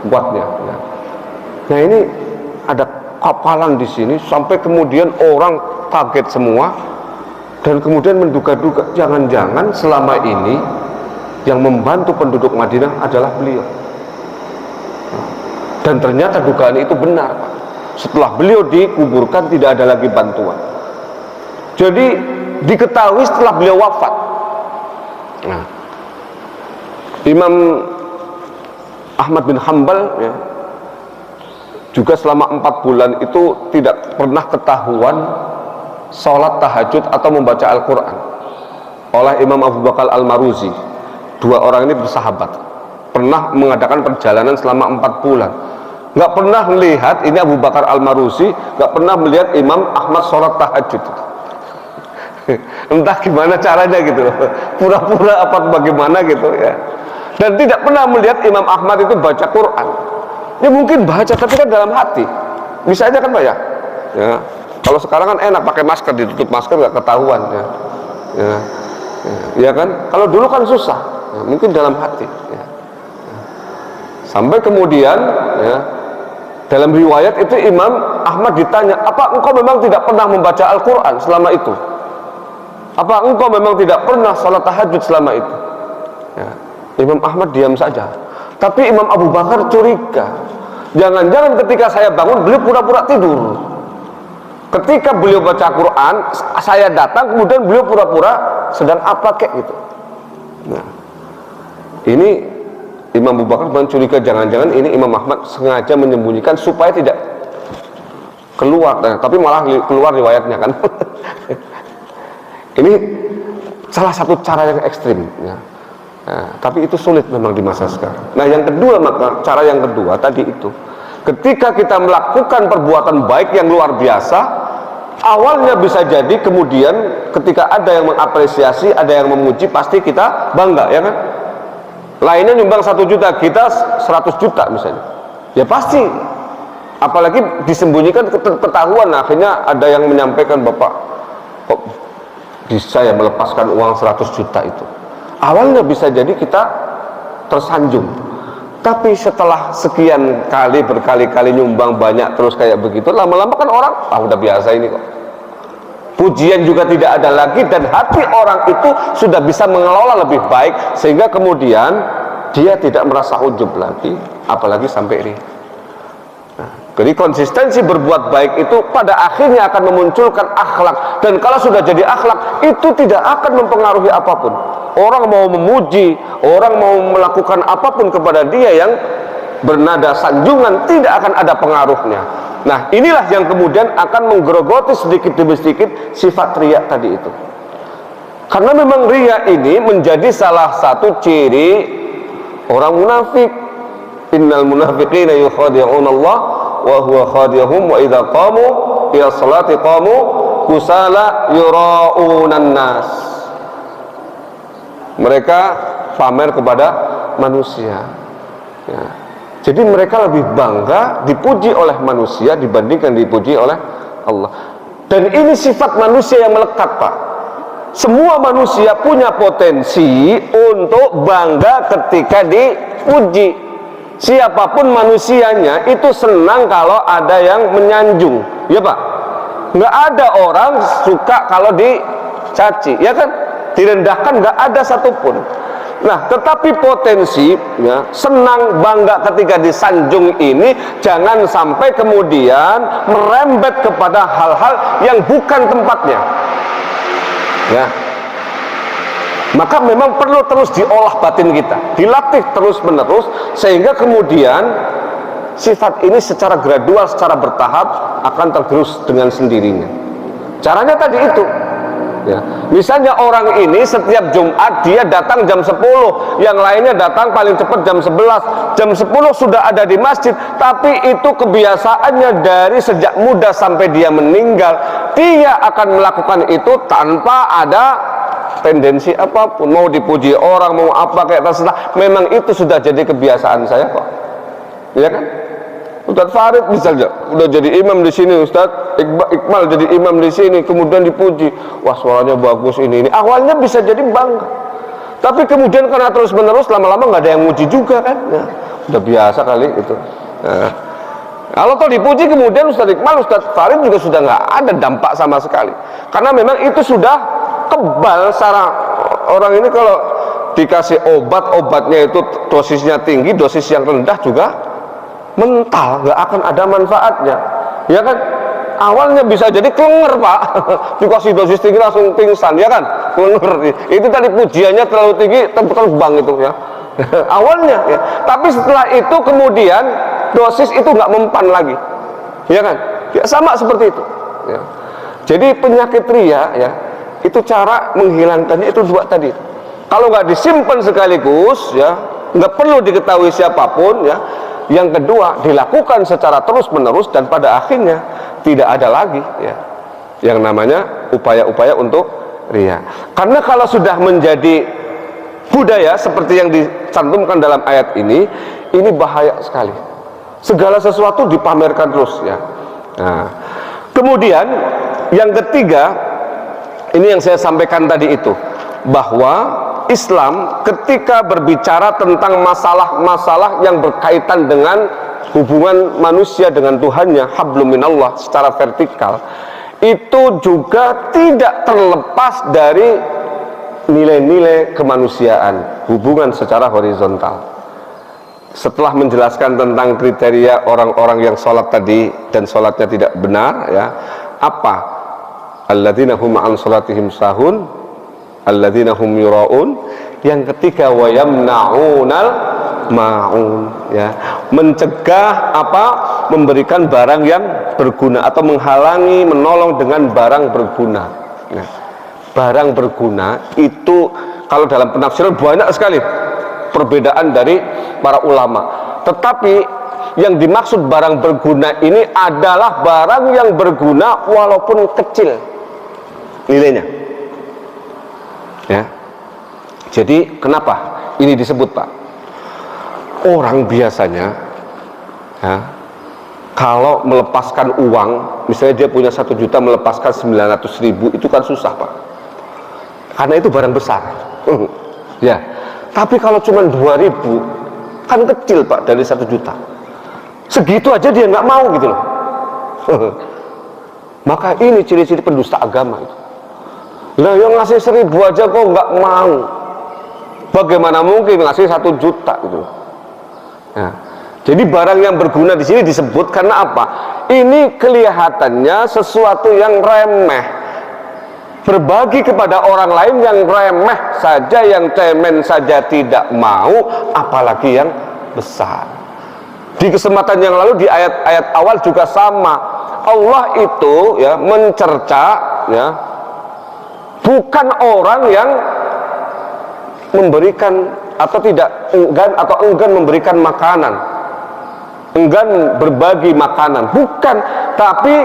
Kuatnya. Ya. Nah ini ada kapalan di sini sampai kemudian orang kaget semua dan kemudian menduga-duga jangan-jangan selama ini yang membantu penduduk Madinah adalah beliau. Dan ternyata dugaan itu benar. Setelah beliau dikuburkan tidak ada lagi bantuan. Jadi diketahui setelah beliau wafat. Nah, Imam Ahmad bin Hanbal ya, juga selama 4 bulan itu tidak pernah ketahuan sholat tahajud atau membaca Al-Quran oleh Imam Abu Bakar Al-Maruzi. 2 orang ini bersahabat, pernah mengadakan perjalanan selama 4 bulan. Nggak pernah melihat, ini Abu Bakar Al-Maruzi nggak pernah melihat Imam Ahmad sholat tahajud. Entah gimana caranya gitu, pura-pura apa bagaimana gitu ya. Dan tidak pernah melihat Imam Ahmad itu baca Quran. Ya mungkin baca tapi kan dalam hati. Bisa aja kan Pak ya? Ya. Kalau sekarang kan enak pakai masker, ditutup masker nggak ketahuan ya. Ya. Ya kan? Kalau dulu kan susah. Ya, mungkin dalam hati. Ya. Sampai kemudian ya, dalam riwayat itu Imam Ahmad ditanya, apa engkau memang tidak pernah membaca Al-Quran selama itu? Apa engkau memang tidak pernah salat tahajud selama itu? Ya. Imam Ahmad diam saja. Tapi Imam Abu Bakar curiga, jangan-jangan ketika saya bangun beliau pura-pura tidur. Ketika beliau baca Quran, saya datang kemudian beliau pura-pura sedang apa kek gitu. Nah, ini Imam Abu Bakar mencuriga jangan-jangan ini Imam Ahmad sengaja menyembunyikan supaya tidak keluar. Nah, tapi malah keluar riwayatnya kan. Ini salah satu cara yang ekstrim. Ya. Nah, tapi itu sulit memang di masa sekarang. Nah yang kedua, maka cara yang kedua tadi itu, ketika kita melakukan perbuatan baik yang luar biasa, awalnya bisa jadi kemudian ketika ada yang mengapresiasi, ada yang memuji, pasti kita bangga ya kan. Lainnya nyumbang 1 juta, kita 100 juta misalnya, ya pasti. Apalagi disembunyikan ketahuan, akhirnya ada yang menyampaikan, Bapak kok bisa ya melepaskan uang 100 juta itu. Awalnya bisa jadi kita tersanjung, tapi setelah sekian kali berkali-kali nyumbang banyak terus kayak begitu, lama-lama kan orang udah biasa ini kok. Pujian juga tidak ada lagi dan hati orang itu sudah bisa mengelola lebih baik sehingga kemudian dia tidak merasa ujub lagi, apalagi sampai ria. Nah, jadi konsistensi berbuat baik itu pada akhirnya akan memunculkan akhlak, dan kalau sudah jadi akhlak itu tidak akan mempengaruhi apapun. Orang mau memuji, orang mau melakukan apapun kepada dia yang bernada sanjungan, tidak akan ada pengaruhnya. Nah inilah yang kemudian akan menggerogoti sedikit demi sedikit sifat riya tadi itu. Karena memang riya ini menjadi salah satu ciri orang munafik. Innal munafiqina yukhadi'una Allah wa huwa khadi'uhum wa idza qamu ila salati qamu kusala yura'unan nas. Mereka pamer kepada manusia ya. Jadi mereka lebih bangga dipuji oleh manusia dibandingkan dipuji oleh Allah. Dan ini sifat manusia yang melekat Pak. Semua manusia punya potensi untuk bangga ketika dipuji. Siapapun manusianya itu senang kalau ada yang menyanjung, ya Pak. Nggak ada orang suka kalau dicaci, ya kan? Direndahkan nggak ada satupun. Nah tetapi potensi ya, senang bangga ketika disanjung ini jangan sampai kemudian merembet kepada hal-hal yang bukan tempatnya ya. Maka memang perlu terus diolah batin kita, dilatih terus menerus sehingga kemudian sifat ini secara gradual, secara bertahap akan tergerus dengan sendirinya. Caranya tadi itu ya. Misalnya orang ini setiap Jumat dia datang jam 10, yang lainnya datang paling cepat jam 11. Jam 10 sudah ada di masjid, tapi itu kebiasaannya dari sejak muda sampai dia meninggal. Dia akan melakukan itu tanpa ada tendensi apapun, mau dipuji orang, mau apa kayak terserah. Memang itu sudah jadi kebiasaan saya kok. Ya kan? Ustadz Farid misalnya udah jadi imam di sini, Ustadz Iqbal jadi imam di sini, kemudian dipuji, wah suaranya bagus ini. Awalnya bisa jadi bangga, tapi kemudian karena terus menerus lama-lama nggak ada yang muji juga kan, ya, udah biasa kali itu. Nah, kalau toh dipuji kemudian Ustadz Iqbal, Ustadz Farid juga sudah nggak ada dampak sama sekali, karena memang itu sudah kebal. Secara orang ini kalau dikasih obatnya itu dosisnya tinggi, dosis yang rendah juga mental, nggak akan ada manfaatnya, ya kan? Awalnya bisa jadi klenger pak, dikasih dosis tinggi langsung pingsan, ya kan? Klenger, itu tadi pujiannya terlalu tinggi, terbang itu ya. Awalnya, ya. Tapi setelah itu kemudian dosis itu nggak mempan lagi, ya kan? Ya, sama seperti itu. Ya. Jadi penyakit ria, ya, itu cara menghilangkannya itu dua tadi. Kalau nggak disimpan sekaligus, ya, nggak perlu diketahui siapapun, ya. Yang kedua, dilakukan secara terus-menerus dan pada akhirnya tidak ada lagi, ya, yang namanya upaya-upaya untuk ria. Karena kalau sudah menjadi budaya seperti yang dicantumkan dalam ayat ini bahaya sekali. Segala sesuatu dipamerkan terus, ya. Nah, kemudian yang ketiga, ini yang saya sampaikan tadi itu, bahwa Islam ketika berbicara tentang masalah-masalah yang berkaitan dengan hubungan manusia dengan Tuhannya, hablum minallah, secara vertikal, itu juga tidak terlepas dari nilai-nilai kemanusiaan, hubungan secara horizontal. Setelah menjelaskan tentang kriteria orang-orang yang sholat tadi dan sholatnya tidak benar, ya, apa? Alladzina hum an sholatihim sahun, alladzina hum yura'un. Yang ketiga, wa yamna'unal ma'un, ya, mencegah apa? Memberikan barang yang berguna atau menghalangi, menolong dengan barang berguna. Nah, barang berguna itu kalau dalam penafsiran banyak sekali perbedaan dari para ulama, tetapi yang dimaksud barang berguna ini adalah barang yang berguna walaupun kecil nilainya, ya. Jadi kenapa ini disebut pak? Orang biasanya, ya, kalau melepaskan uang, misalnya dia punya 1 juta melepaskan 900.000, itu kan susah pak, karena itu barang besar. Ya, tapi kalau cuma 2.000 kan kecil pak dari 1 juta. Segitu aja dia nggak mau gitu loh. Maka ini ciri-ciri pendusta agama itu. Lah yang ngasih 1.000 aja kok nggak mau, bagaimana mungkin ngasih 1 juta gitu. Nah, jadi barang yang berguna di sini disebut karena apa? Ini kelihatannya sesuatu yang remeh, berbagi kepada orang lain yang remeh saja, yang cemen saja tidak mau, apalagi yang besar. Di kesempatan yang lalu di ayat-ayat awal juga sama. Allah itu, ya, mencerca, ya, bukan orang yang memberikan atau tidak enggan memberikan makanan, enggan berbagi makanan, bukan, tapi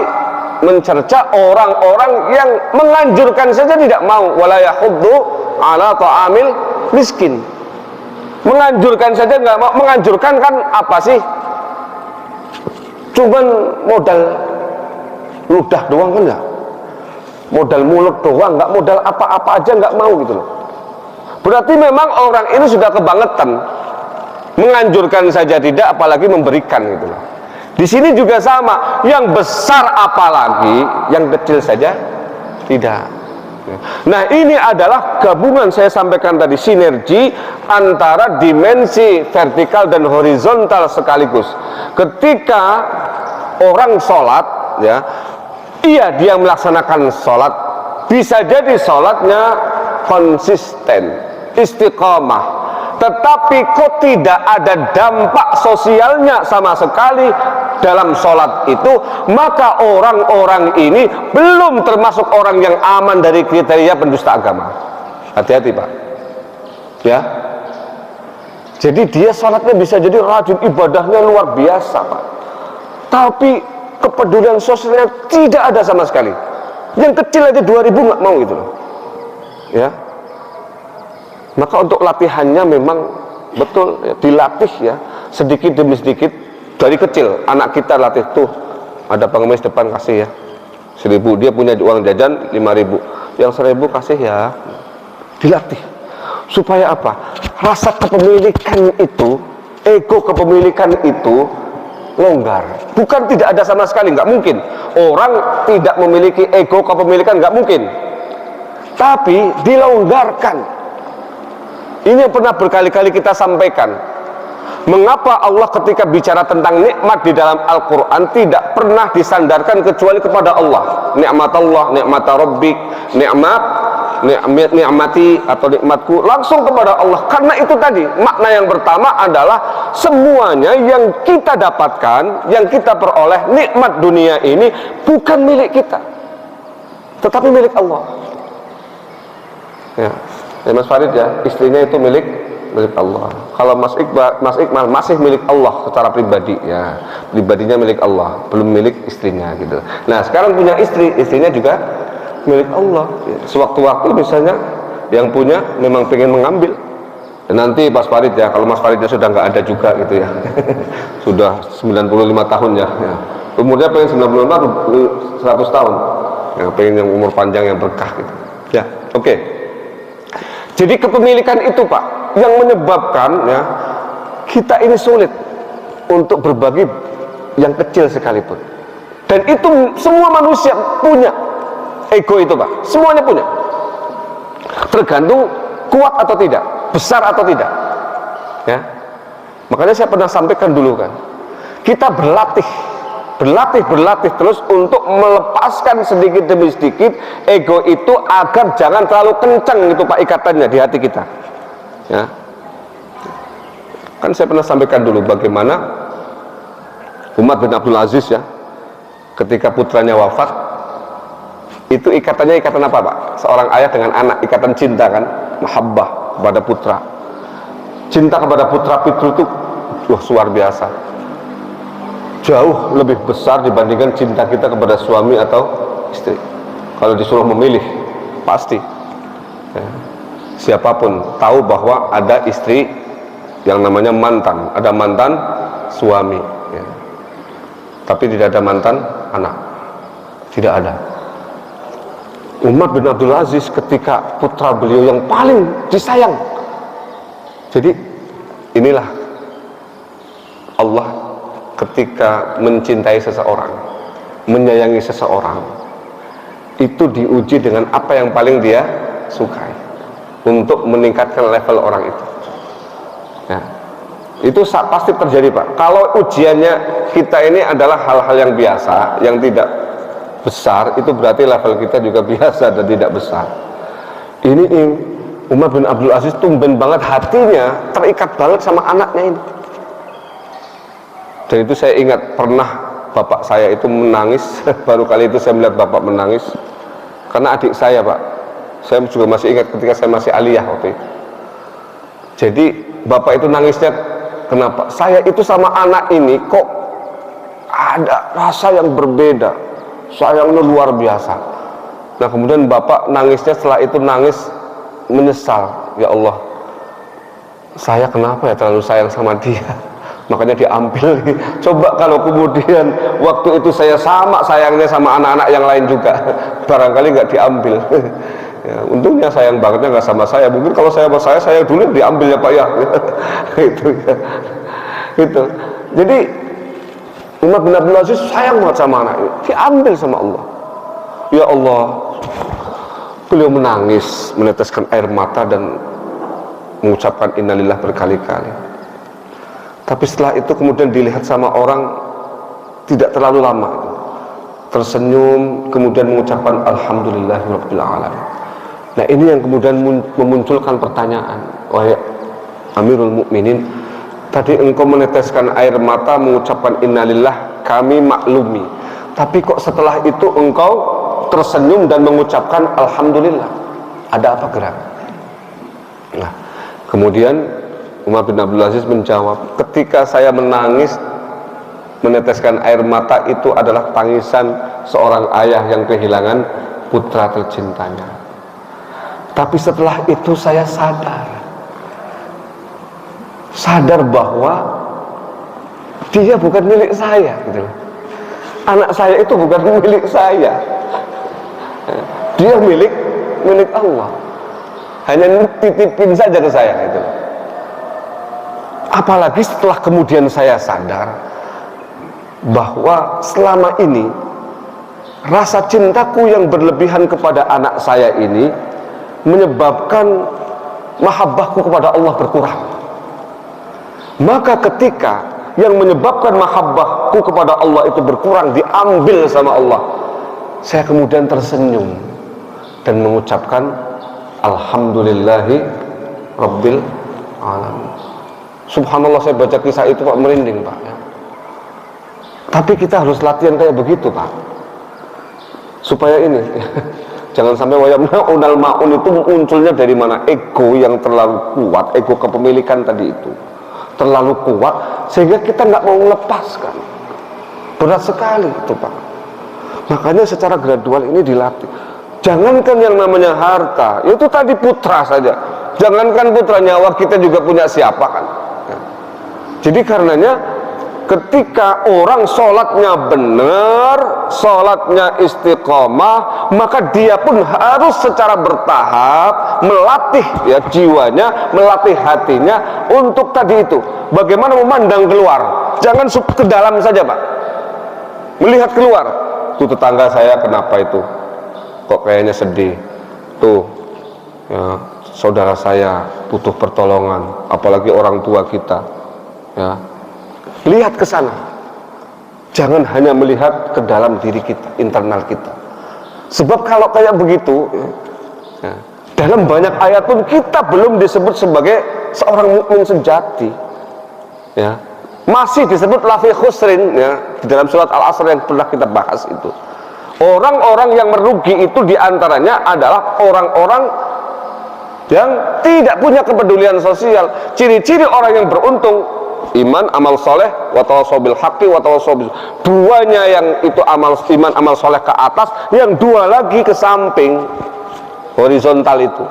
mencerca orang-orang yang menganjurkan saja tidak mau. Wala yahuddu ala ta'amil miskin, menganjurkan saja nggak mau. Menganjurkan kan apa sih? Cuman modal ludah doang kan, nggak modal mulut doang, nggak modal apa-apa aja nggak mau gitu loh. Berarti memang orang ini sudah kebangetan, menganjurkan saja tidak, apalagi memberikan gitu loh. Di sini juga sama, yang besar apalagi, yang kecil saja tidak. Nah, ini adalah gabungan saya sampaikan tadi, sinergi antara dimensi vertikal dan horizontal sekaligus. Ketika orang sholat, ya, iya dia melaksanakan sholat, bisa jadi sholatnya konsisten, istiqomah, tetapi kok tidak ada dampak sosialnya sama sekali, dalam sholat itu, maka orang-orang ini belum termasuk orang yang aman dari kriteria pendusta agama. Hati-hati Pak ya. Jadi dia sholatnya bisa jadi rajin, ibadahnya luar biasa Pak, tapi kepedulian sosialnya tidak ada sama sekali. Yang kecil aja 2000 nggak mau gitu loh ya. Maka untuk latihannya memang betul ya, dilatih ya, sedikit demi sedikit dari kecil. Anak kita latih tuh, ada pengemis depan kasih ya 1000, dia punya uang jajan 5000, yang 1000 kasih ya. Dilatih supaya apa? Rasa kepemilikan itu, ego kepemilikan itu longgar. Bukan tidak ada sama sekali, nggak mungkin orang tidak memiliki ego kepemilikan, nggak mungkin, tapi dilonggarkan. Ini yang pernah berkali-kali kita sampaikan. Mengapa Allah ketika bicara tentang nikmat di dalam Al-Quran tidak pernah disandarkan kecuali kepada Allah? Nikmat Allah, nikmat Rabbik, nikmati atau nikmatku, langsung kepada Allah. Karena itu tadi, makna yang pertama adalah semuanya yang kita dapatkan, yang kita peroleh, nikmat dunia ini bukan milik kita, tetapi milik Allah ya. Mas Farid ya, istrinya itu milik Allah. Kalau Mas Iqbal masih milik Allah secara pribadi ya, pribadinya milik Allah, belum milik istrinya gitu. Nah sekarang punya istri, istrinya juga milik Allah ya. Sewaktu-waktu misalnya yang punya memang pengen mengambil, dan nanti Mas Farid ya, kalau Mas Faridnya sudah nggak ada juga gitu ya sudah 95 tahun ya, umurnya pengen 95 100 tahun ya, pengen yang umur panjang yang berkah gitu ya. Oke. Jadi kepemilikan itu Pak yang menyebabkan ya kita ini sulit untuk berbagi yang kecil sekalipun. Dan itu semua manusia punya ego itu Pak, semuanya punya, tergantung kuat atau tidak, besar atau tidak ya. Makanya saya pernah sampaikan dulu kan, kita berlatih terus untuk melepaskan sedikit demi sedikit ego itu agar jangan terlalu kencang itu Pak ikatannya di hati kita ya. Kan saya pernah sampaikan dulu bagaimana Umar bin Abdul Aziz ya, ketika putranya wafat, itu ikatannya ikatan apa Pak? Seorang ayah dengan anak, ikatan cinta kan, mahabbah kepada putra, cinta kepada putra itu wah luar biasa, jauh lebih besar dibandingkan cinta kita kepada suami atau istri. Kalau disuruh memilih pasti ya, siapapun tahu bahwa ada istri yang namanya mantan, ada mantan suami ya. Tapi tidak ada mantan anak, tidak ada. Umar bin Abdul Aziz ketika putra beliau yang paling disayang, jadi inilah Allah ketika mencintai seseorang, menyayangi seseorang, itu diuji dengan apa yang paling dia sukai untuk meningkatkan level orang itu ya. Itu pasti terjadi Pak. Kalau ujiannya kita ini adalah hal-hal yang biasa, yang tidak besar, itu berarti level kita juga biasa dan tidak besar. Ini Umar bin Abdul Aziz tumben banget hatinya terikat banget sama anaknya ini. Dan itu saya ingat pernah bapak saya itu menangis baru kali itu saya melihat bapak menangis karena adik saya Pak. Saya juga masih ingat ketika saya masih aliyah waktu itu. Jadi bapak itu nangisnya kenapa? Saya itu sama anak ini kok ada rasa yang berbeda, sayangnya luar biasa. Nah kemudian bapak nangisnya setelah itu nangis menyesal, ya Allah saya kenapa ya terlalu sayang sama dia, makanya diambil. Coba kalau kemudian waktu itu saya sama sayangnya sama anak-anak yang lain juga, barangkali nggak diambil. Ya, untungnya sayang bangetnya nggak sama saya. Mungkin kalau saya sama saya dulu diambil ya Pak ya. Itu ya. Gitu. Jadi Umar bin Abdul Aziz sayang banget sama anak ini, diambil sama Allah. Ya Allah, beliau menangis, meneteskan air mata dan mengucapkan innalillah berkali-kali. Tapi setelah itu kemudian dilihat sama orang tidak terlalu lama, tersenyum, kemudian mengucapkan alhamdulillahirabbil alamin. Nah ini yang kemudian memunculkan pertanyaan, wahai Amirul Mukminin, tadi engkau meneteskan air mata mengucapkan innalillah kami maklumi. Tapi kok setelah itu engkau tersenyum dan mengucapkan alhamdulillah? Ada apa gerak? Nah, kemudian Umar bin Abdul Aziz menjawab, ketika saya menangis, meneteskan air mata itu adalah tangisan seorang ayah yang kehilangan putra tercintanya. Tapi setelah itu saya sadar bahwa dia bukan milik saya, gitu. Anak saya itu bukan milik saya, dia milik Allah. Hanya titipin saja ke saya, gitu. Apalagi setelah kemudian saya sadar bahwa selama ini rasa cintaku yang berlebihan kepada anak saya ini menyebabkan mahabbahku kepada Allah berkurang. Maka ketika yang menyebabkan mahabbahku kepada Allah itu berkurang diambil sama Allah, saya kemudian tersenyum dan mengucapkan alhamdulillahi rabbil alamin. Subhanallah, saya baca kisah itu Pak merinding Pak ya. Tapi kita harus latihan kayak begitu Pak, supaya ini jangan sampai wayamnaunal maun itu munculnya dari mana? Ego yang terlalu kuat, ego kepemilikan tadi itu terlalu kuat sehingga kita nggak mau melepaskan. Berat sekali itu Pak. Makanya secara gradual ini dilatih. Jangankan yang namanya harta, itu tadi putra saja. Jangankan putra, nyawa kita juga punya siapa kan? Jadi karenanya ketika orang sholatnya benar, sholatnya istiqomah, maka dia pun harus secara bertahap melatih ya jiwanya, melatih hatinya untuk tadi itu. Bagaimana memandang keluar, jangan ke dalam saja Pak, melihat keluar. Tuh tetangga saya kenapa itu, kok kayaknya sedih. Tuh ya, saudara saya butuh pertolongan, apalagi orang tua kita. Ya, lihat ke sana. Jangan hanya melihat ke dalam diri kita, internal kita. Sebab kalau kayak begitu, ya, dalam banyak ayat pun kita belum disebut sebagai seorang mukmin sejati. Ya, masih disebut lafi khusrin ya, di dalam surat Al-Asr yang pernah kita bahas itu. Orang-orang yang merugi itu diantaranya adalah orang-orang yang tidak punya kepedulian sosial. Ciri-ciri orang yang beruntung: iman, amal soleh, wa tawassaw bil haqqi wa tawassaw bis. Duanya yang itu amal iman, amal soleh ke atas, yang dua lagi ke samping, horizontal itu.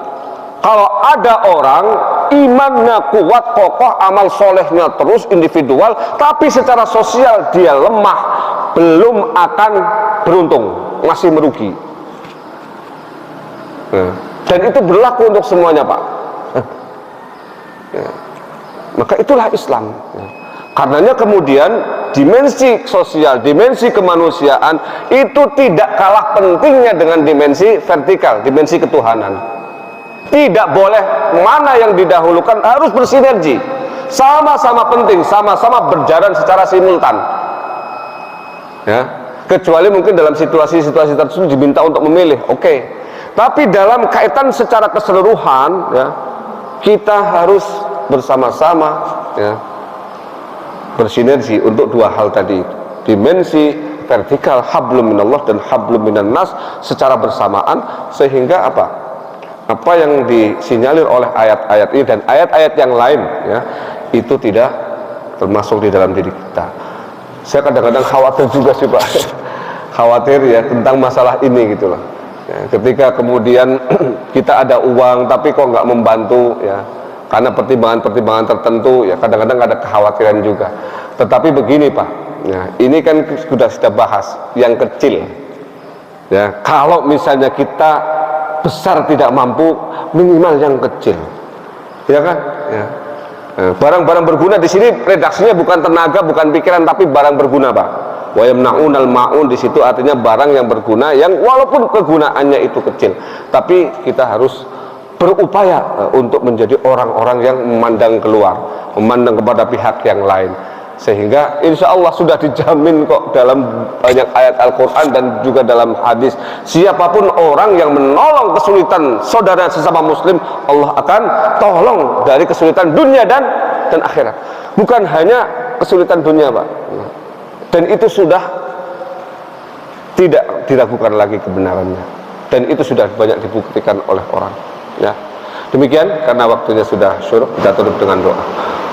Kalau ada orang imannya kuat, kokoh, amal solehnya terus individual, tapi secara sosial dia lemah, belum akan beruntung, masih merugi. Dan itu berlaku untuk semuanya Pak. Maka itulah Islam. Karenanya kemudian dimensi sosial, dimensi kemanusiaan itu tidak kalah pentingnya dengan dimensi vertikal, dimensi ketuhanan. Tidak boleh mana yang didahulukan, harus bersinergi. Sama-sama penting, sama-sama berjalan secara simultan. Ya, kecuali mungkin dalam situasi-situasi tertentu diminta untuk memilih, oke. Tapi dalam kaitan secara keseluruhan, ya, kita harus bersama-sama ya, bersinergi untuk dua hal tadi, dimensi vertikal hablum minallah dan hablum minan nas secara bersamaan, sehingga apa yang disinyalir oleh ayat-ayat ini dan ayat-ayat yang lain ya, itu tidak termasuk di dalam diri kita. Saya kadang-kadang khawatir juga sih Pak, khawatir ya tentang masalah ini gitu loh ya, ketika kemudian kita ada uang tapi kok nggak membantu ya, karena pertimbangan-pertimbangan tertentu ya, kadang-kadang ada kekhawatiran juga. Tetapi begini Pak ya, ini kan sudah bahas yang kecil ya, kalau misalnya kita besar tidak mampu, minimal yang kecil ya kan ya. Barang-barang berguna di sini redaksinya bukan tenaga, bukan pikiran, tapi barang berguna Pak. Wa yamnaunal maun di situ artinya barang yang berguna, yang walaupun kegunaannya itu kecil, tapi kita harus berupaya untuk menjadi orang-orang yang memandang keluar, memandang kepada pihak yang lain, sehingga insya Allah sudah dijamin kok dalam banyak ayat Al-Quran dan juga dalam hadis, siapapun orang yang menolong kesulitan saudara sesama muslim, Allah akan tolong dari kesulitan dunia dan akhirat. Bukan hanya kesulitan dunia Pak, dan itu sudah tidak diragukan lagi kebenarannya, dan itu sudah banyak dibuktikan oleh orang, ya. Demikian, karena waktunya sudah syuruk, kita tutup dengan doa.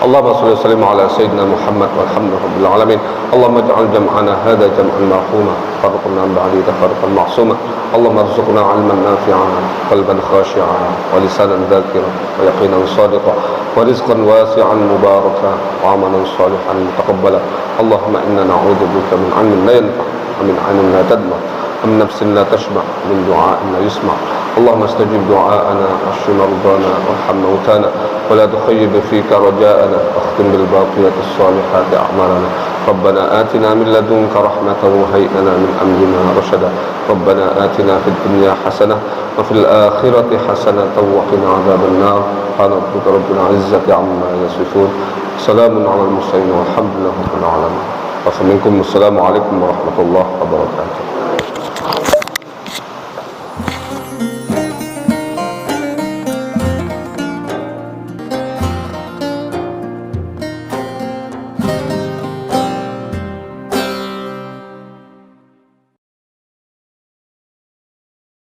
Allahumma shalli wa sallim ala sayyidina Muhammad walhamdulillahil alamin. Allahumma ij'al jam'ana hadha jam'an marhuma, farqna ba'di tafarruqan ma'suma. Allahumma arzuqna 'ilman nafi'an, qalban khashi'an, wa lisanan dhakiran, wa yaqinan shadiqan, wa rizqan wasi'an mubarakan, wa 'amalan salihan mutaqabbalan. Allahumma inna na'udzubika min 'ilmin la yanfa', wa min 'aynin la tadma', wa min nafsin la tashba', min du'a'in la yusma'. اللهم استجب دعاءنا واشف مرضانا وارحم موتانا ولا تخيب فيك رجاءنا واختم بالباقيات الصالحات اعمالنا ربنا آتنا من لدنك رحمة وهيئ لنا من امرنا رشدا ربنا آتنا في الدنيا حسنة وفي الآخرة حسنة وقنا عذاب النار سبحان ربك رب العزة عما يصفون سلام على المرسلين والحمد لله رب العالمين. Wassalamualaikum warahmatullahi wabarakatuh.